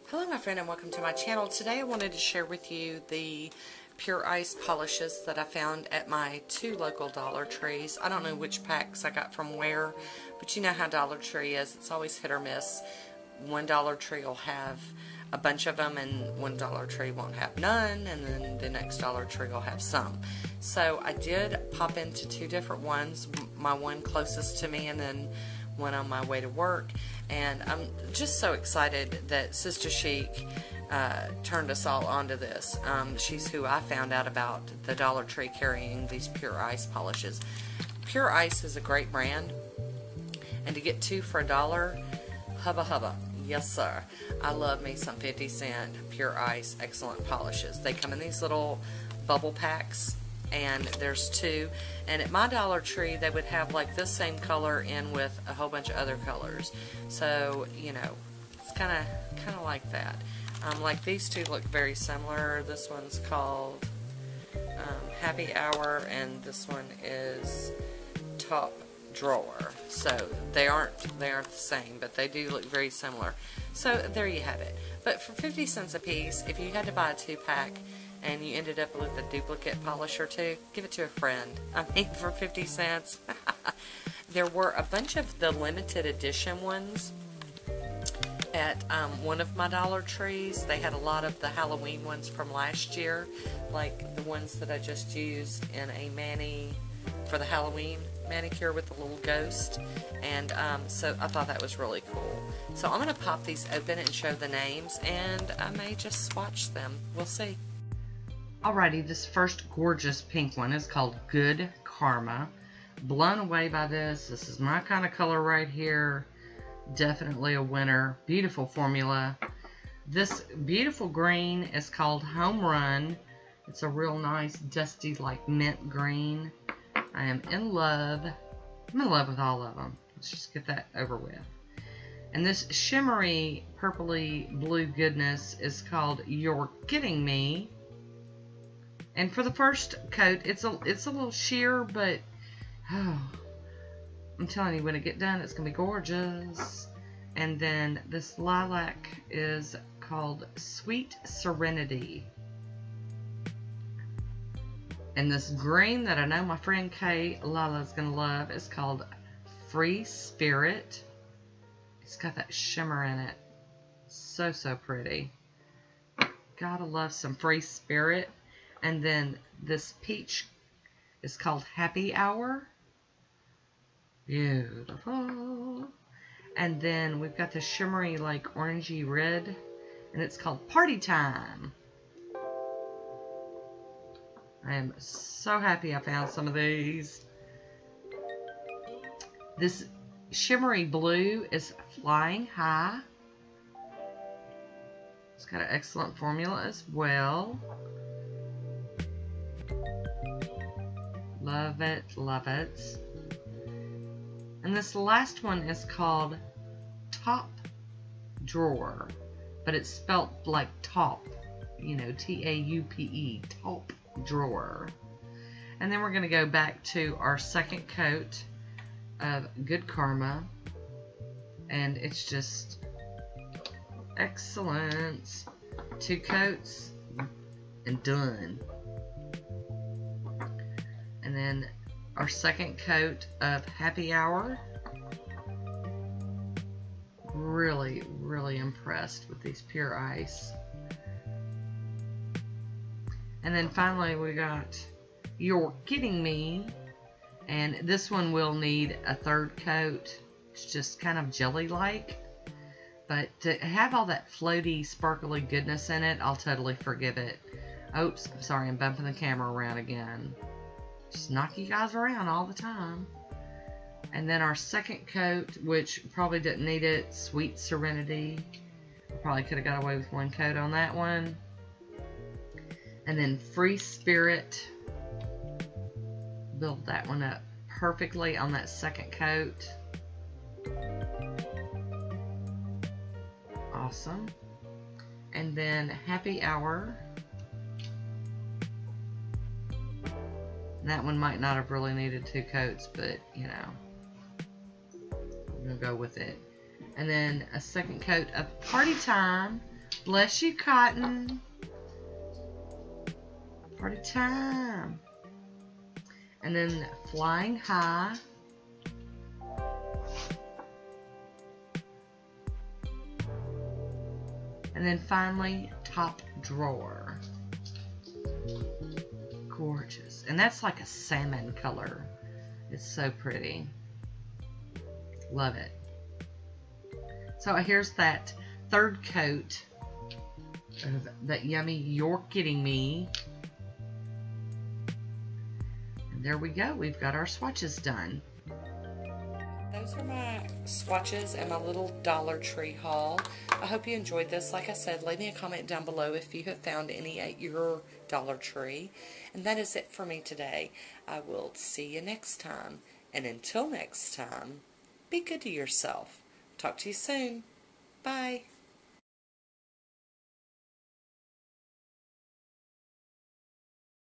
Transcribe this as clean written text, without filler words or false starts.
Hello my friend and welcome to my channel. Today I wanted to share with you the Pure Ice polishes that I found at my two local Dollar Trees. I don't know which packs I got from where, but you know how Dollar Tree is. It's always hit or miss. One Dollar Tree will have a bunch of them and one Dollar Tree won't have none, and then the next Dollar Tree will have some. So I did pop into two different ones, my one closest to me and then one on my way to work, and I'm just so excited that Sister Chic turned us all onto this. She's who I found out about the Dollar Tree carrying these Pure Ice polishes. Pure Ice is a great brand, and to get two for $1, hubba hubba. Yes sir. I love me some 50-cent Pure Ice excellent polishes. They come in these little bubble packs, and there's two, and at my Dollar Tree they would have like this same color in with a whole bunch of other colors. So you know, it's kind of like that. Like these two look very similar. This one's called Happy Hour, and this one is Top Drawer. So they aren't the same, but they do look very similar. So there you have it. But for 50 cents a piece, if you had to buy a 2-pack and you ended up with a duplicate polish or two, give it to a friend. I mean, for 50 cents. There were a bunch of the limited edition ones at one of my Dollar Trees. They had a lot of the Halloween ones from last year, like the ones that I just used in a mani for the Halloween manicure with the little ghost, and so I thought that was really cool. So I'm going to pop these open and show the names, and I may just swatch them. We'll see. Alrighty, this first gorgeous pink one is called Good Karma. Blown away by this. This is my kind of color right here. Definitely a winner. Beautiful formula. This beautiful green is called Home Run. It's a real nice dusty like mint green. I am in love. I'm in love with all of them. Let's just get that over with. And this shimmery purpley blue goodness is called You're Kidding Me. And for the first coat, it's a little sheer, but oh, I'm telling you, when it gets done, it's gonna be gorgeous. And then this lilac is called Sweet Serenity. And this green that I know my friend Kay Lila's gonna love is called Free Spirit. It's got that shimmer in it. So pretty. Gotta love some Free Spirit. And then this peach is called Happy Hour. Beautiful. And then we've got the shimmery like orangey red, and it's called Party Time. I am so happy I found some of these. This shimmery blue is Flying High. It's got an excellent formula as well. Love it, love it. And this last one is called Top Drawer, but it's spelt like top, you know, T-A-U-P-E, Top Drawer. And then we're going to go back to our second coat of Good Karma, and it's just excellent. 2 coats and done. And then our second coat of Happy Hour. Really impressed with these Pure Ice. And then finally we got You're Kidding Me. And this one will need a third coat. It's just kind of jelly-like. But to have all that floaty, sparkly goodness in it, I'll totally forgive it. Oops, I'm sorry, I'm bumping the camera around again. Just knock you guys around all the time. And then our second coat, which probably didn't need it, Sweet Serenity. Probably could have got away with one coat on that one. And then Free Spirit. Build that one up perfectly on that second coat. Awesome. And then Happy Hour. That one might not have really needed 2 coats, but you know, we're gonna go with it. And then a second coat of Party Time, Bless you, Cotton. Party time. And then Flying High. And then finally, Top Drawer. Gorgeous. And that's like a salmon color. It's so pretty. Love it. So here's that third coat of that yummy You're Kidding Me. And there we go. We've got our swatches done. Those are my swatches and my little Dollar Tree haul. I hope you enjoyed this. Like I said, leave me a comment down below if you have found any at your Dollar Tree. And that is it for me today. I will see you next time. And until next time, be good to yourself. Talk to you soon. Bye.